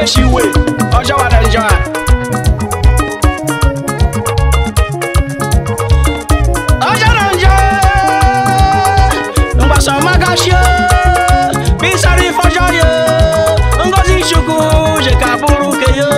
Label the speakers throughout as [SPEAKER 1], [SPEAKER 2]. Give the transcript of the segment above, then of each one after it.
[SPEAKER 1] she wait. Ojo wa enjoy. Ojo enjoy. Ngba so magashio. Bisari fojoyo. Ngozi shuku je kaburu keyo.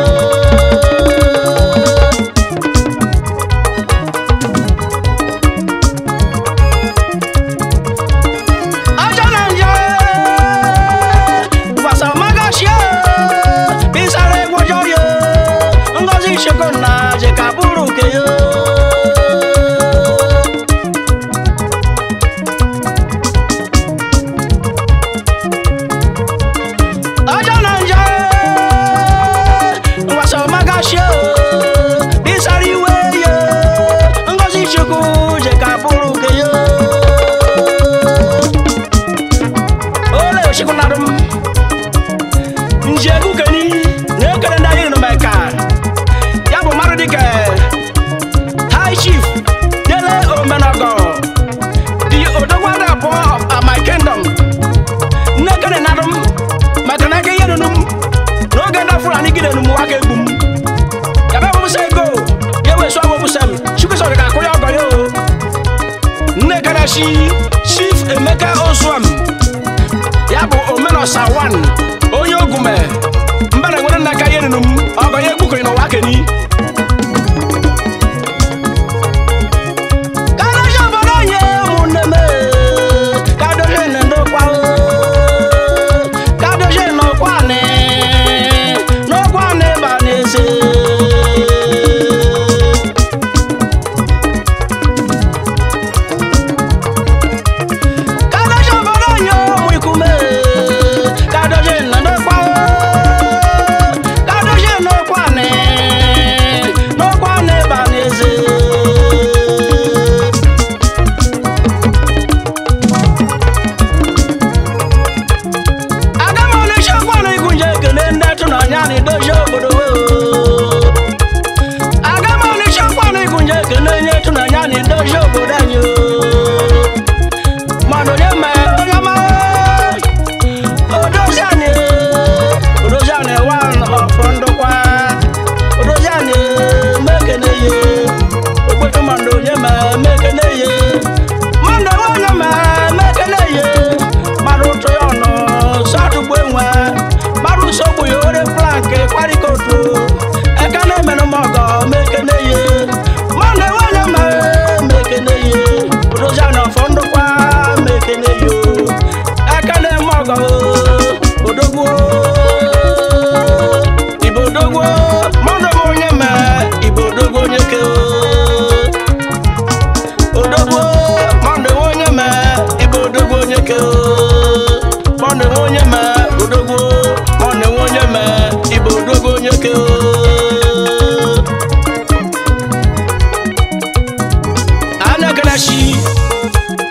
[SPEAKER 1] High Chief Dele Omenago, the Odawada boy of my kingdom. Naked and Adam, Matanaka Yanum, no ganda for any good and Mwake boom. Yabba say go, Yawa Swab Sam, Chukas Koya Bayo. Nakanashi, Chief Emeka Oswam, Yabo Omeno Sawan, Oyogume, Mbana Nakayanum, Abayabuko in Wakani.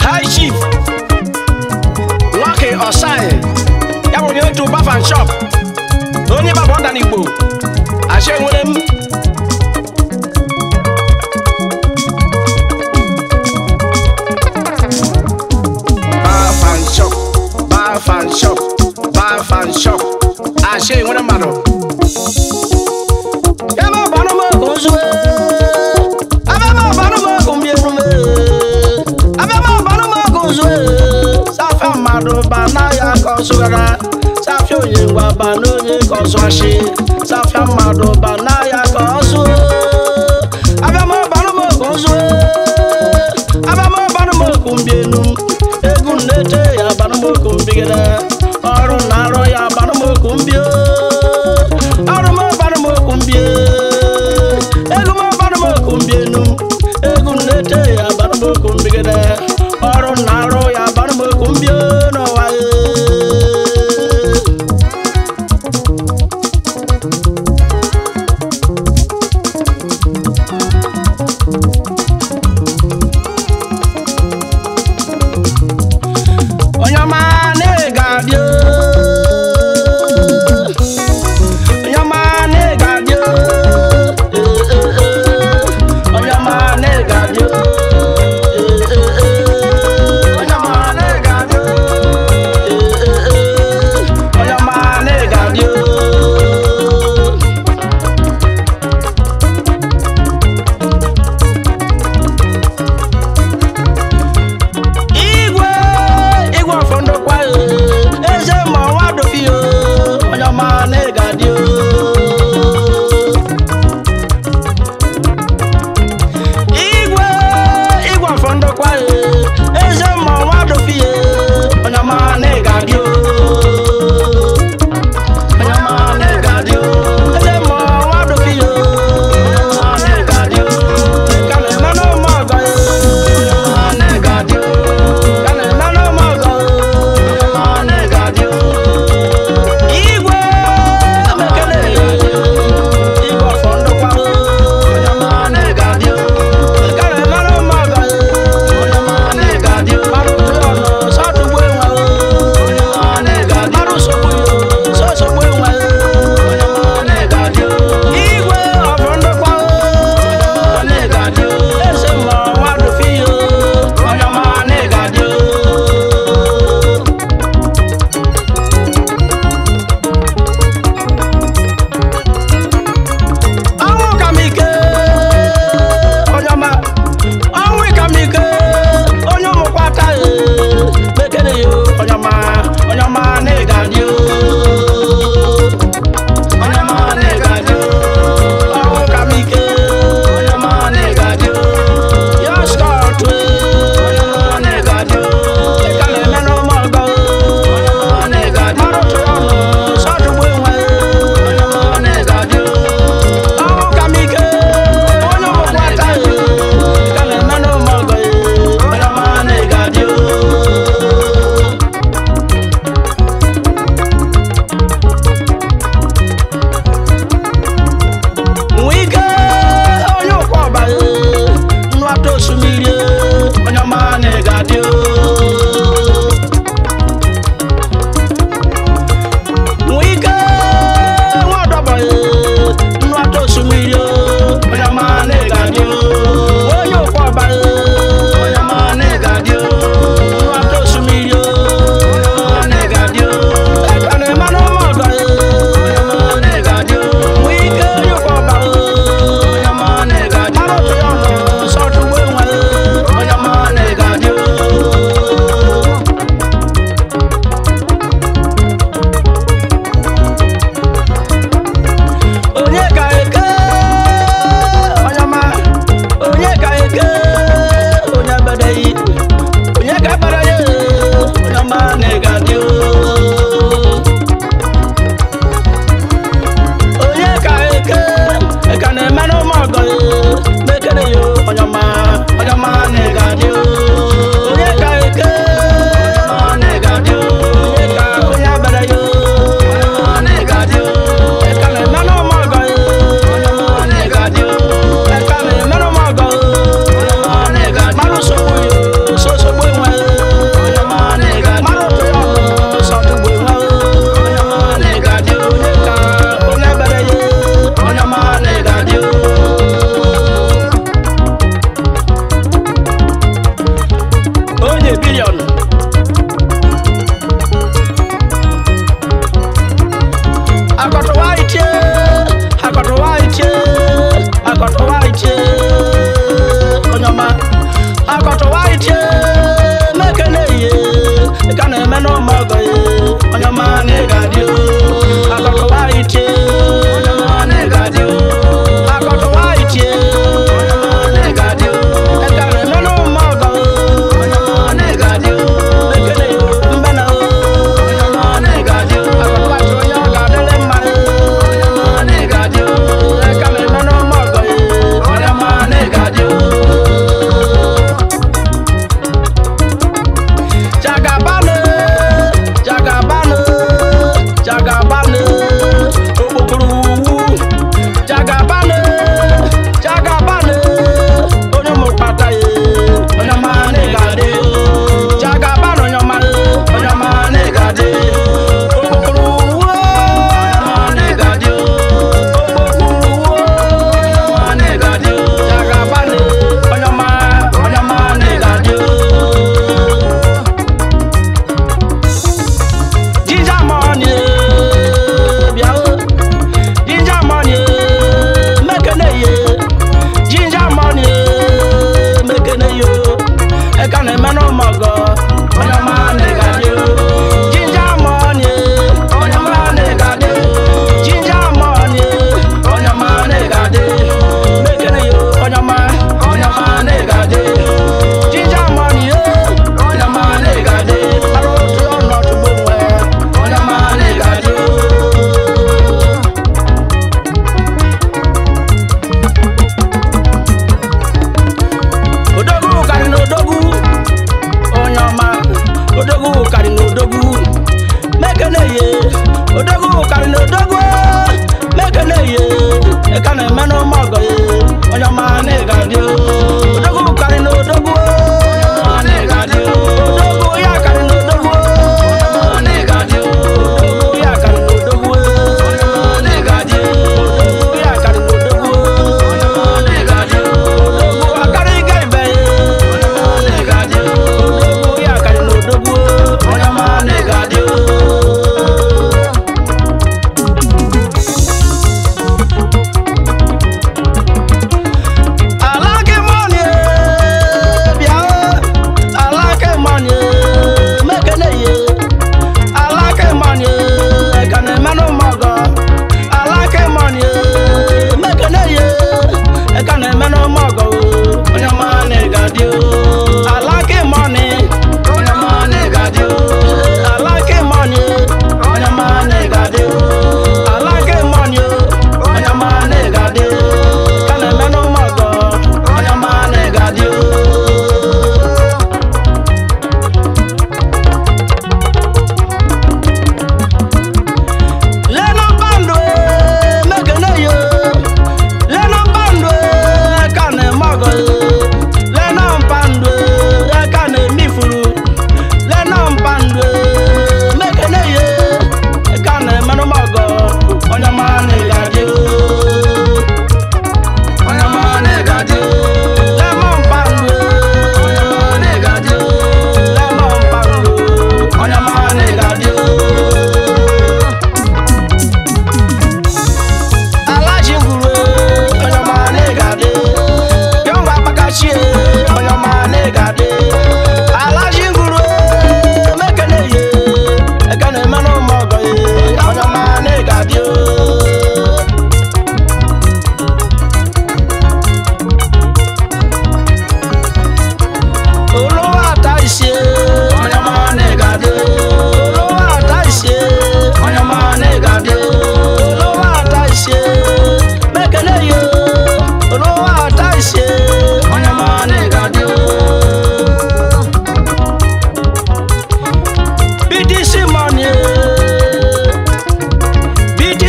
[SPEAKER 1] High Chief Lucky Osai Yabo yo to Buff and Shop Onye ba bonda n'Igbo Ashe nwere m Buff and Shop Buff and Shop Buff and Shop Ashe nwere mmadụ Yabo bano mo kozwe Ababa bano mo kumbierume Safa madu banaya kosugara Safyo yewa banonye koswashi Safa madu banaya kosu Abamo banumo kosu Abamo banumo kumbienu Egu nete ya banumo kumbigere Oru naro ya banumo kumbio Orumo banumo kumbie Egu mo banumo kumbienu Egu nete ya banumo kumbigere Oru naro ya banumo kumbio no wae Onyama nega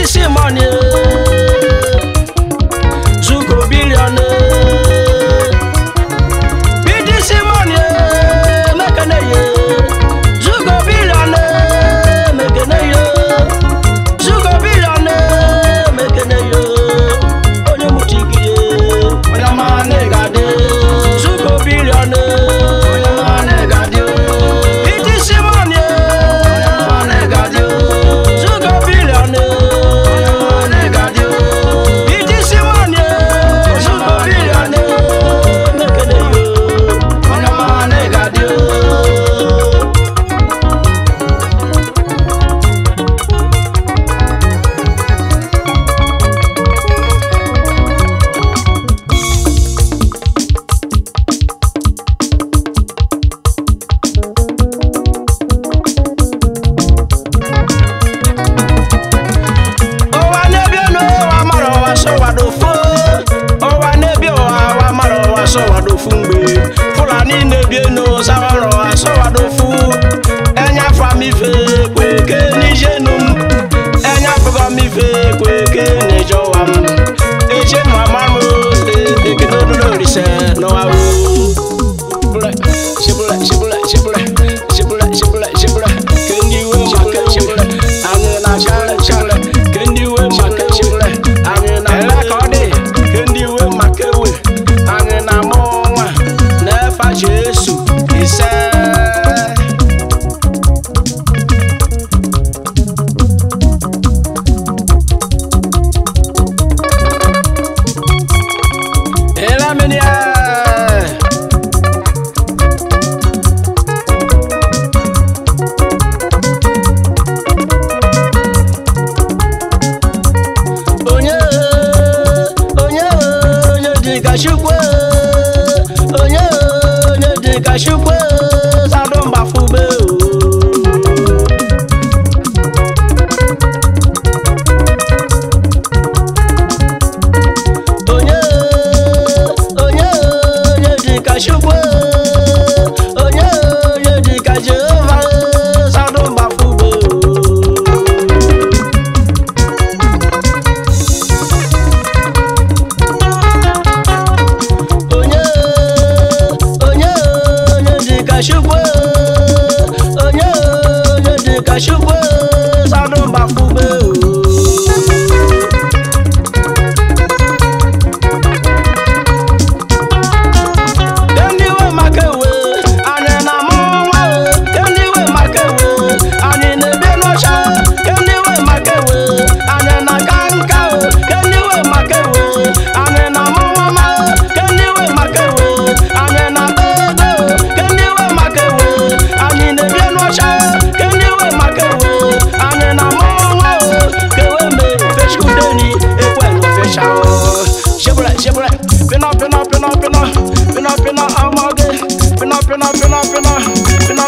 [SPEAKER 1] BTC money, Zuko billion, BTC money, Mekanaye, Zuko billion, Mekanaye, Zuko billion, Mekanaye, Onyamutiki, Onyamane Gade, Zuko billion, Onyamane Gade, BTC money, Onyamane Gade, Zuko billion, Onyamane Gade, BTC money, Zuko billion, Mekanaye, Onyamane Gade. Owa nebio no wa maro wa so wa do fo. Owa nebio wa maro wa so wa do fu ngbe. Fulani nebio no sa maro wa so wa do fu. Enya fa mi fe kwe ke ni jenum. Enya fugo mi fe kwe ke ni jowam. Eje mama mo e ke no no rise no wa wo. Shibula shibula shibula shibula shibula shibula kendi we ma ke shibula anu na shibula shibula kendi we ma ke shibula anu na la kode kendi we ma ke we anu na mo wa na fa Jesu ise ela menia Kashukwe, onye di kashukwe, sadomba fube onye di kashukwe, onye di kajeva, sadomba fube Kashukwe, onye di kashukwe, sadomba fube kendi we makewe, ane na mwa kendi we makewe, ane nebe no sha, kendi we makewe, ane na kanka, kendi we makewe, ane na mwa, kendi we makewe, ane na bebe, kendi we makewe, ane nebe no sha, kendi we makewe, ane na mwa, kewe me fish kudeni, ekwe no fish out. Shibula, pina, amage,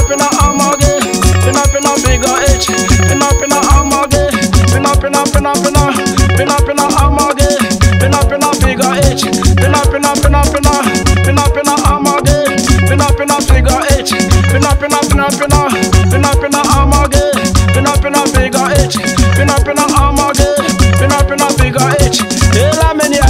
[SPEAKER 1] pina, amage, pina, figure eight, pina, amage, pina, amage, pina, figure eight, pina, amage, pina, figure eight, pina, amage, pina, figure eight, pina, amage, pina, figure eight. Ela menia.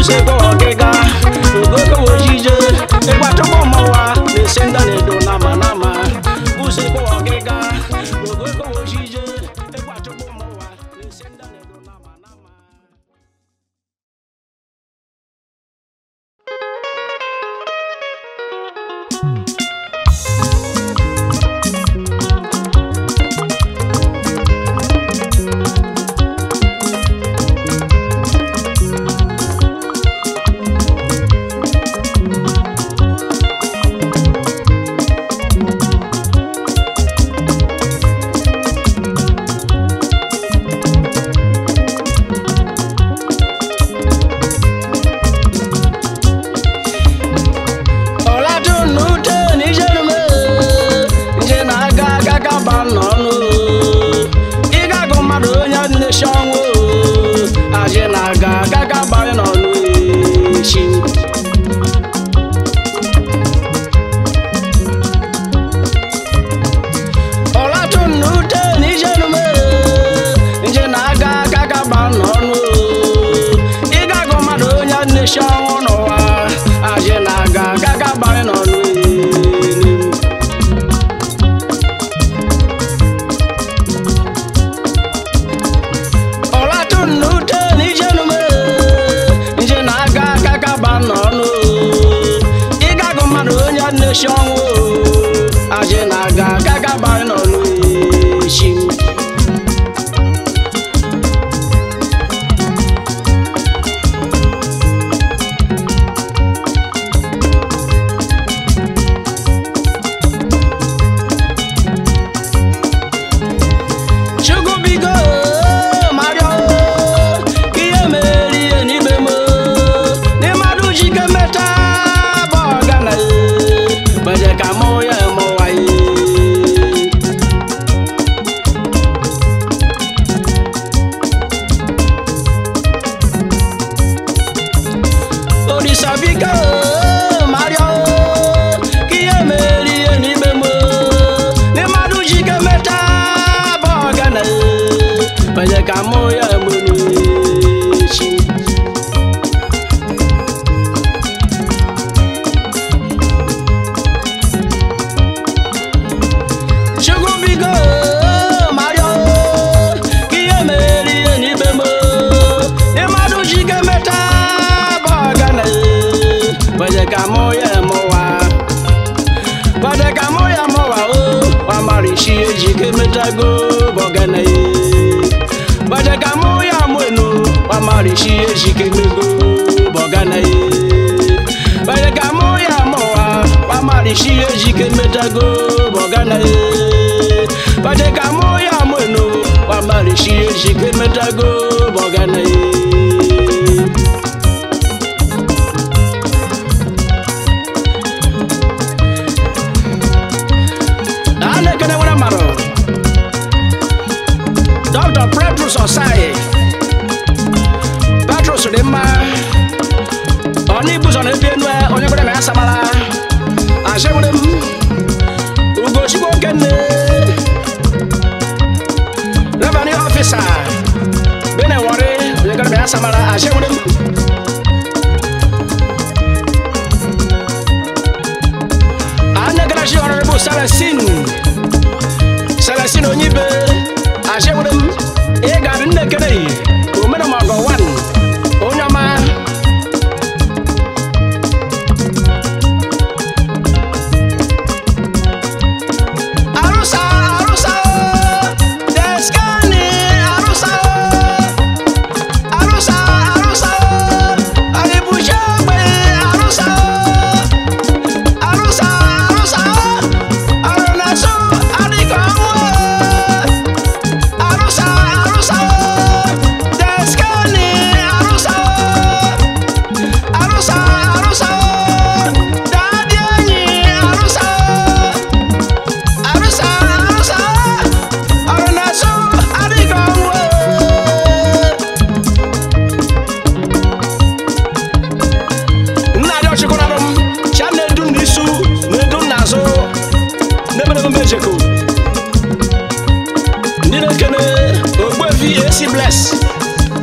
[SPEAKER 1] usekwa ọgịga ogoko ojije ịgbatụkpọ mọwa na-esi ndị na-edo nama nama usekwa ọgịga ogoko ojije ịgbatụkpọ mọwa na-esi ndị na-edo nama nama.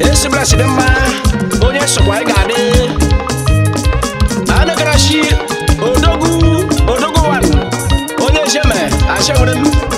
[SPEAKER 2] AC bless them ma onye sokwa ị ga-adị
[SPEAKER 1] anagarashi odogu wan onye jeme ashewere m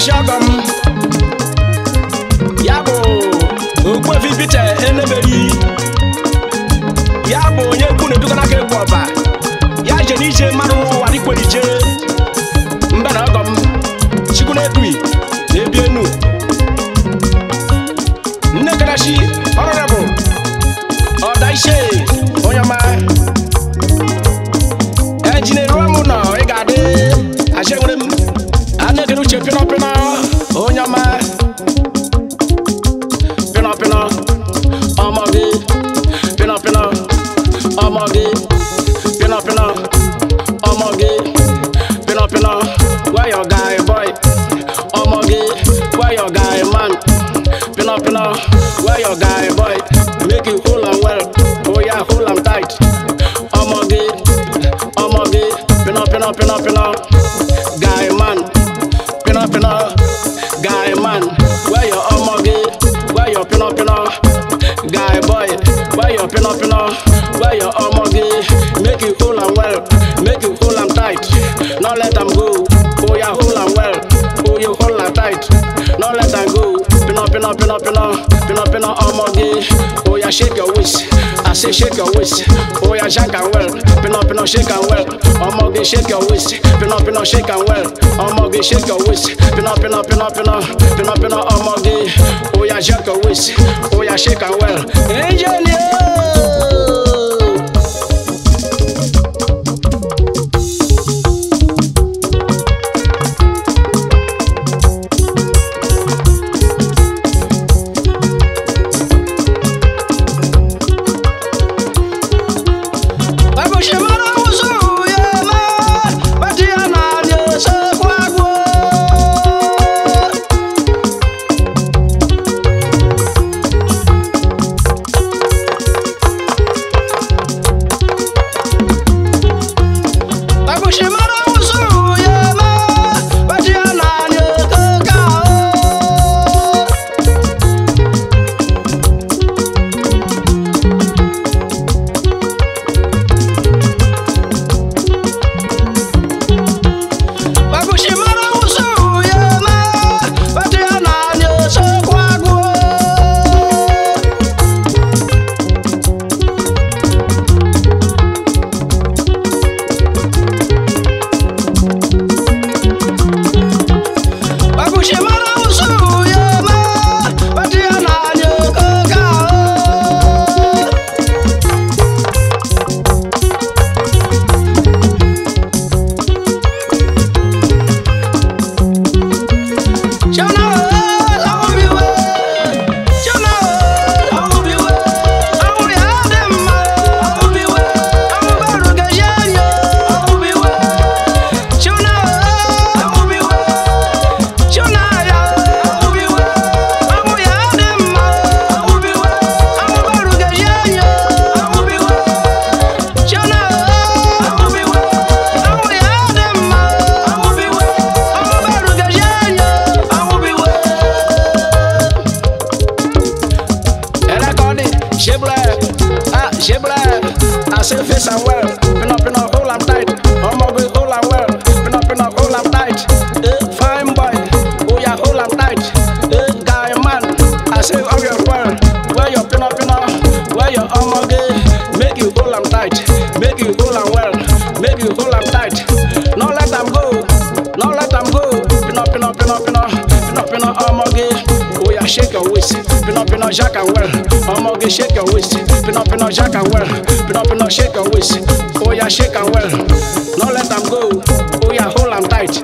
[SPEAKER 1] shagam yabo ogbe vivite eneberi yabo onye kwu na-eduga n'aka egwu ọba ya je n'ije mmadụ ụwa dịkwerije mbe na ọgọ m chikwu na-ekwi na-ebi enu nne karachi ọrụrebụ ọda ishe onye ọma ejinere m nọ ị ga-adị ajenwere m anegere uche pịnọpịnọ onye ọma pịnọpịnọ ọmọ gị pịnọpịnọ ọmọ gị pịnọpịnọ ọmọ gị pịnọpịnọ where your guy boy ọmọ gị where your guy man pịnọpịnọ where your guy boy make you hold am well oya hold am tight ọmọ gị pịnọpịnọ guy man pino guy man where your omoge where your pino guy boy where your pino where your omoge make you hold am well make you hold am tight no let am go oh yeah hold am well oh you hold am tight no let am go pino omoge oh yeah shake your waist I say shake your waist oh yeah shake am well pino shake am well omoge shake your waist pino shake am well omoge shake your waist pino omoge oh yeah shake your waist oh yeah shake am well engineer. I say face and well. Pin up, hold am tight. Omoge, hold am well. Pin up, hold am tight. Fine boy, oh yeah, hold am tight. Guy man, I say all your well. Where your pin up, where your omoge. Make you hold am tight, make you hold am well, make you hold am tight. No let them go, no let them go. Pin up, omoge. Oh yeah, shake your waist. Pin up, jack and well. Omoge, shake your waist. Pin up, jack and well. Pin up, shake your waist. Oh yeah, shake and well. No let them go. Oh yeah, hold them tight.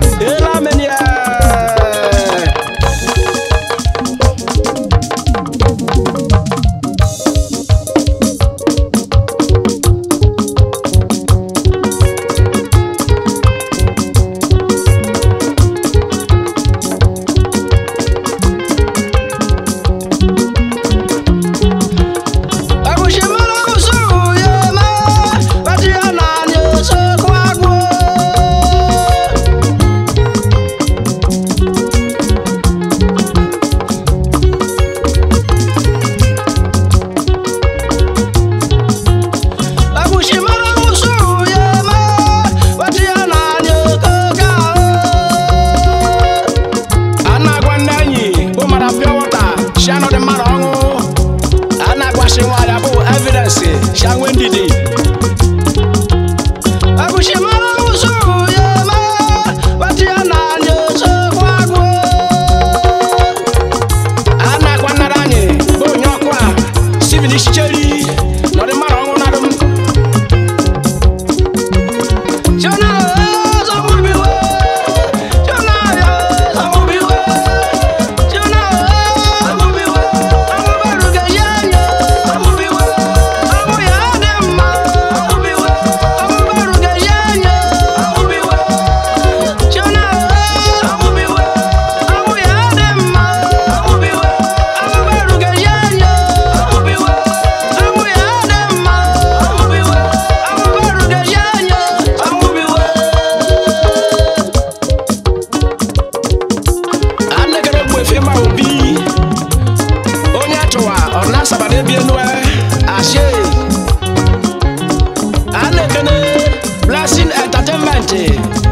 [SPEAKER 1] Blessing Entertainment,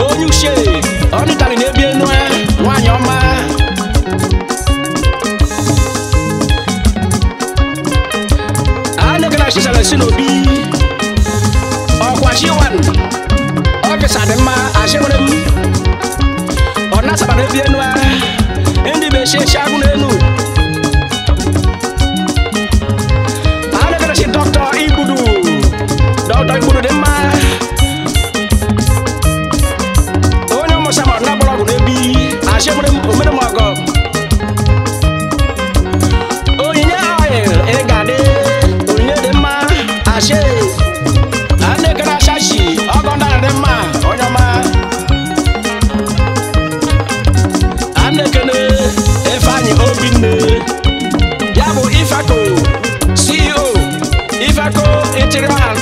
[SPEAKER 1] onye uche, onye tali na-ebi enu nwanyị ọma. A na-ekene Chisele si n'obi, ọkwa Chiwan, ọfịsa dị mma, achịwere m, ọ na-asaba na-ebi enu ndị be eshi agụ n'enu. A na-ekene si Dr. Igbudu dị mma. Ashebere omere mago onyinye oil ịgade onyinye dị mma ashe anekere ashashi ọgọndara dị mma onye ọma anekene Ifeanyi Obinne ya bụ Ifeako CEO Ifeako Interior and